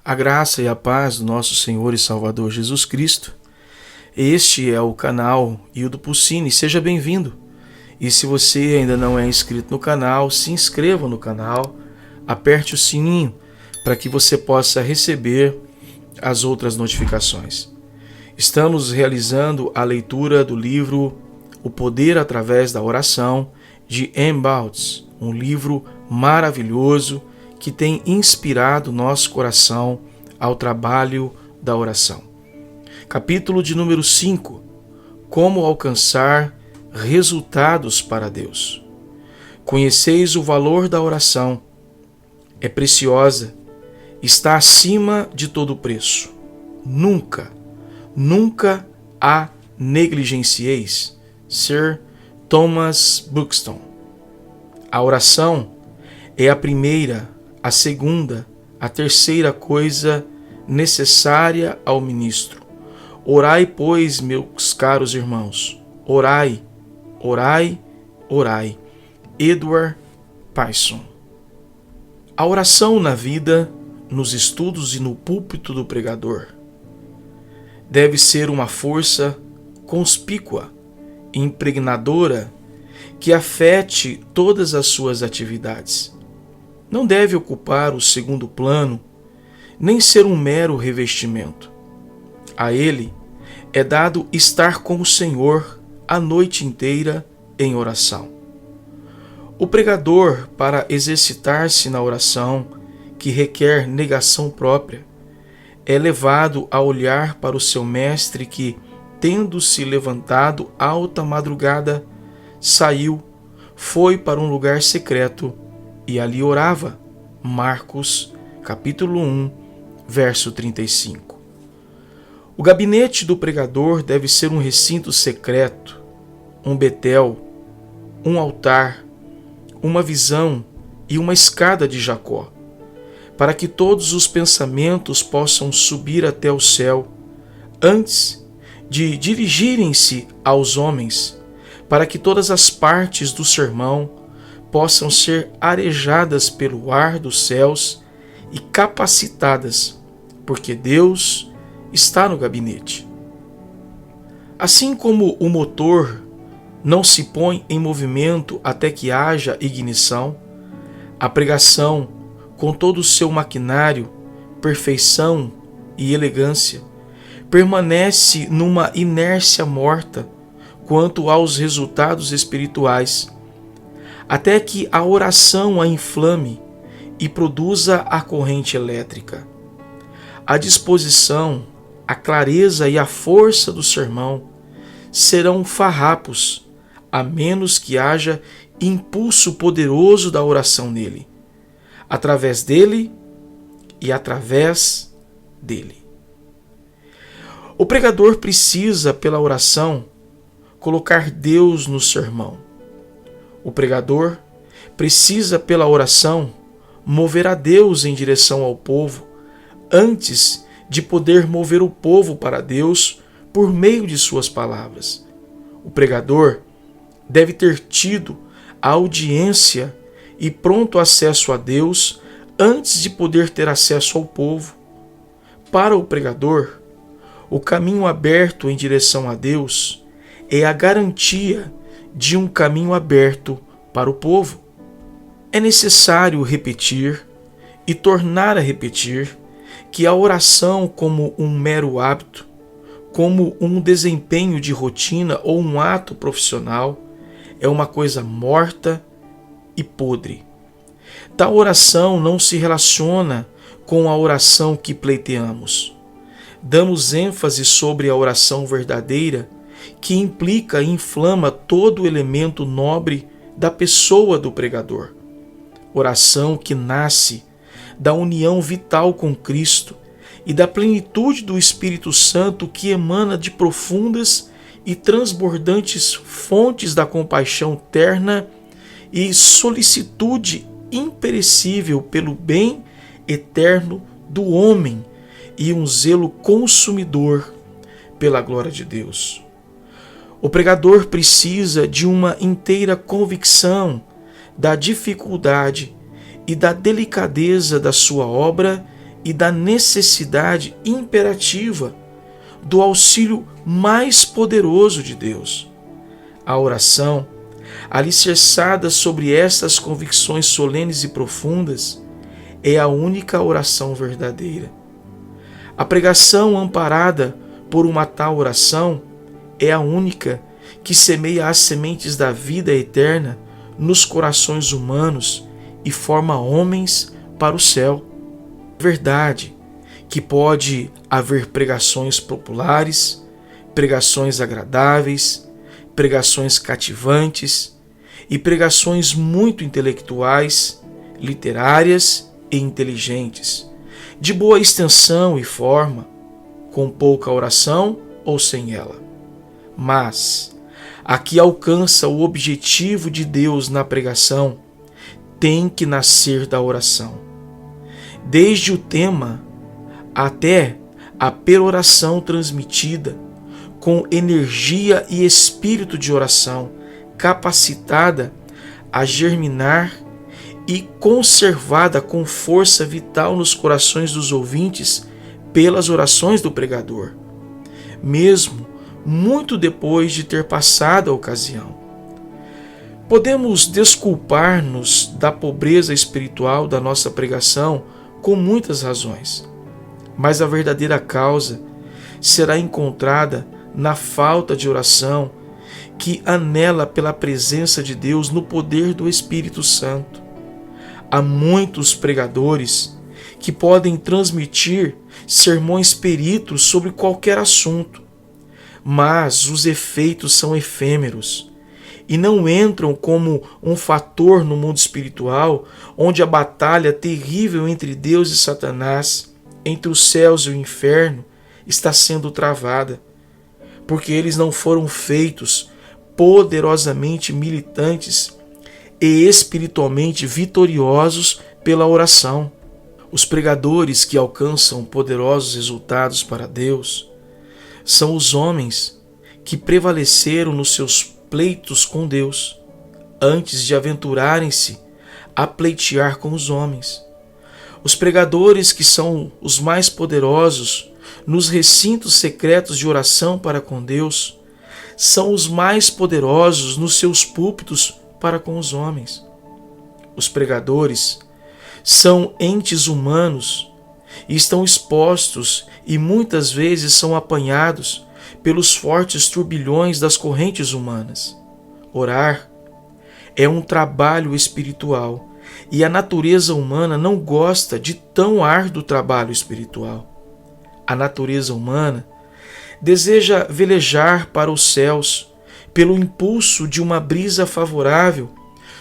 A graça e a paz do nosso Senhor e Salvador Jesus Cristo. Este é o canal Hildo Pulcini, seja bem-vindo. E se você ainda não é inscrito no canal, se inscreva no canal, aperte o sininho para que você possa receber as outras notificações. Estamos realizando a leitura do livro O Poder através da Oração, de Ann Bouts, um livro maravilhoso que tem inspirado nosso coração ao trabalho da oração. Capítulo de número 5. Como alcançar resultados para Deus. Conheceis o valor da oração. É preciosa, está acima de todo preço. Nunca a negligencieis. Sir Thomas Buxton. A oração é a primeira, a segunda, a terceira coisa necessária ao ministro. Orai, pois, meus caros irmãos, orai, orai, orai. Edward Payson. A oração na vida, nos estudos e no púlpito do pregador deve ser uma força conspícua, impregnadora, que afete todas as suas atividades. Não deve ocupar o segundo plano, nem ser um mero revestimento. A ele é dado estar com o Senhor a noite inteira em oração. O pregador, para exercitar-se na oração, que requer negação própria, é levado a olhar para o seu mestre que, tendo-se levantado alta madrugada, saiu, foi para um lugar secreto e ali orava. Marcos, capítulo 1, verso 35. O gabinete do pregador deve ser um recinto secreto, um Betel, um altar, uma visão e uma escada de Jacó, para que todos os pensamentos possam subir até o céu, antes de dirigirem-se aos homens, para que todas as partes do sermão possam ser arejadas pelo ar dos céus e capacitadas, porque Deus está no gabinete. Assim como o motor não se põe em movimento até que haja ignição, a pregação, com todo o seu maquinário, perfeição e elegância, permanece numa inércia morta quanto aos resultados espirituais, até que a oração a inflame e produza a corrente elétrica. A disposição, a clareza e a força do sermão serão farrapos, a menos que haja impulso poderoso da oração nele, através dele e através dele. O pregador precisa, pela oração, colocar Deus no sermão. O pregador precisa, pela oração, mover a Deus em direção ao povo, antes de poder mover o povo para Deus por meio de suas palavras. O pregador deve ter tido a audiência e pronto acesso a Deus antes de poder ter acesso ao povo. Para o pregador, o caminho aberto em direção a Deus é a garantia de um caminho aberto para o povo. É necessário repetir e tornar a repetir que a oração, como um mero hábito, como um desempenho de rotina ou um ato profissional, é uma coisa morta e podre. Tal oração não se relaciona com a oração que pleiteamos. Damos ênfase sobre a oração verdadeira, que implica e inflama todo o elemento nobre da pessoa do pregador. Oração que nasce da união vital com Cristo e da plenitude do Espírito Santo que emana de profundas e transbordantes fontes da compaixão terna e solicitude imperecível pelo bem eterno do homem e um zelo consumidor pela glória de Deus. O pregador precisa de uma inteira convicção da dificuldade e da delicadeza da sua obra e da necessidade imperativa do auxílio mais poderoso de Deus. A oração, alicerçada sobre estas convicções solenes e profundas, é a única oração verdadeira. A pregação amparada por uma tal oração é a única que semeia as sementes da vida eterna nos corações humanos e forma homens para o céu. Verdade que pode haver pregações populares, pregações agradáveis, pregações cativantes e pregações muito intelectuais, literárias e inteligentes, de boa extensão e forma, com pouca oração ou sem ela. Mas a que alcança o objetivo de Deus na pregação tem que nascer da oração. Desde o tema até a peroração transmitida com energia e espírito de oração, capacitada a germinar e conservada com força vital nos corações dos ouvintes pelas orações do pregador, mesmo muito depois de ter passado a ocasião. Podemos desculpar-nos da pobreza espiritual da nossa pregação com muitas razões, mas a verdadeira causa será encontrada na falta de oração que anela pela presença de Deus no poder do Espírito Santo. Há muitos pregadores que podem transmitir sermões peritos sobre qualquer assunto, mas os efeitos são efêmeros e não entram como um fator no mundo espiritual, onde a batalha terrível entre Deus e Satanás, entre os céus e o inferno, está sendo travada, porque eles não foram feitos poderosamente militantes e espiritualmente vitoriosos pela oração. Os pregadores que alcançam poderosos resultados para Deus são os homens que prevaleceram nos seus pleitos com Deus, antes de aventurarem-se a pleitear com os homens. Os pregadores que são os mais poderosos nos recintos secretos de oração para com Deus são os mais poderosos nos seus púlpitos para com os homens. Os pregadores são entes humanos e estão expostos e muitas vezes são apanhados pelos fortes turbilhões das correntes humanas. Orar é um trabalho espiritual e a natureza humana não gosta de tão árduo trabalho espiritual. A natureza humana deseja velejar para os céus pelo impulso de uma brisa favorável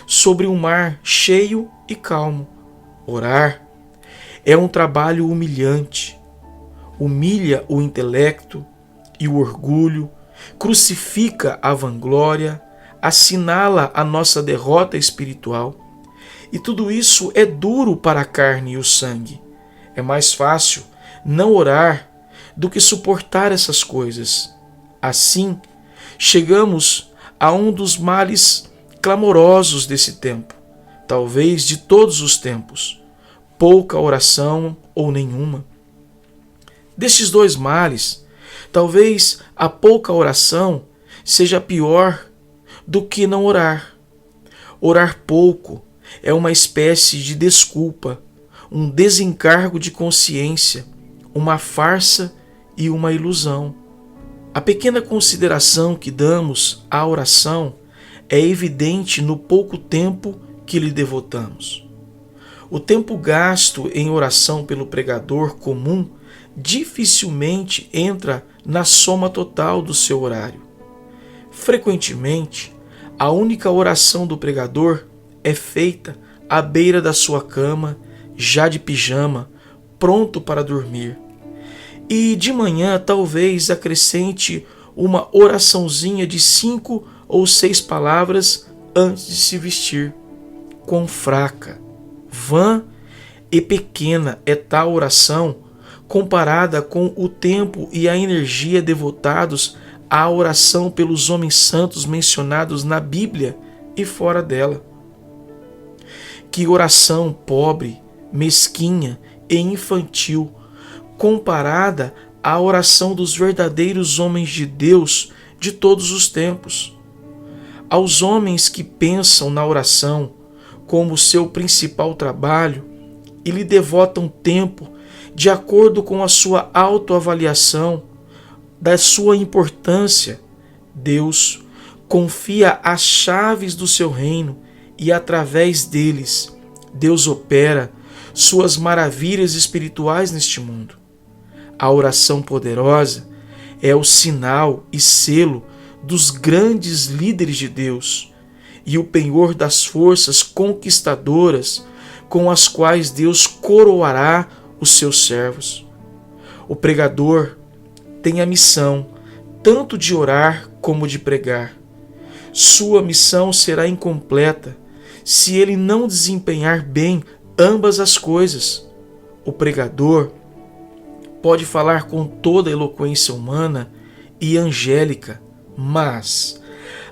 sobre um mar cheio e calmo. Orar é um trabalho humilhante, humilha o intelecto e o orgulho, crucifica a vanglória, assinala a nossa derrota espiritual. E tudo isso é duro para a carne e o sangue. É mais fácil não orar do que suportar essas coisas. Assim, chegamos a um dos males clamorosos desse tempo, talvez de todos os tempos: pouca oração ou nenhuma. Destes dois males, talvez a pouca oração seja pior do que não orar. Orar pouco é uma espécie de desculpa, um desencargo de consciência, uma farsa e uma ilusão. A pequena consideração que damos à oração é evidente no pouco tempo que lhe devotamos. O tempo gasto em oração pelo pregador comum dificilmente entra na soma total do seu horário. Frequentemente, a única oração do pregador é feita à beira da sua cama, já de pijama, pronto para dormir. E de manhã talvez acrescente uma oraçãozinha de 5 ou 6 palavras antes de se vestir. Quão fraca, vã e pequena é tal oração comparada com o tempo e a energia devotados à oração pelos homens santos mencionados na Bíblia e fora dela. Que oração pobre, mesquinha e infantil comparada à oração dos verdadeiros homens de Deus de todos os tempos. Aos homens que pensam na oração como seu principal trabalho e lhe devotam tempo de acordo com a sua autoavaliação da sua importância, Deus confia as chaves do seu reino e através deles Deus opera suas maravilhas espirituais neste mundo. A oração poderosa é o sinal e selo dos grandes líderes de Deus e o penhor das forças conquistadoras com as quais Deus coroará os seus servos. O pregador tem a missão tanto de orar como de pregar. Sua missão será incompleta se ele não desempenhar bem ambas as coisas. O pregador pode falar com toda a eloquência humana e angélica, mas,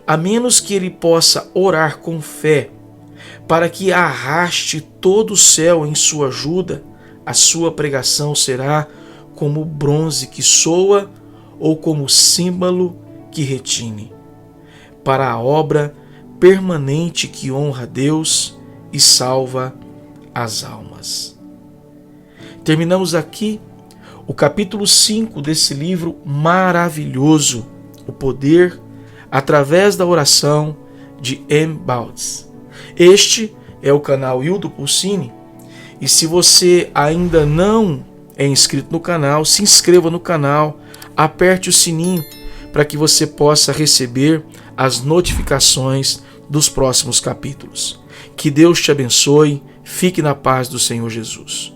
a menos que ele possa orar com fé para que arraste todo o céu em sua ajuda, a sua pregação será como bronze que soa ou como símbolo que retine, para a obra permanente que honra a Deus e salva as almas. Terminamos aqui o capítulo 5 desse livro maravilhoso, O Poder através da Oração, de M. Bouts. Este é o canal Hildo Pulcini, e se você ainda não é inscrito no canal, se inscreva no canal, aperte o sininho para que você possa receber as notificações dos próximos capítulos. Que Deus te abençoe, fique na paz do Senhor Jesus.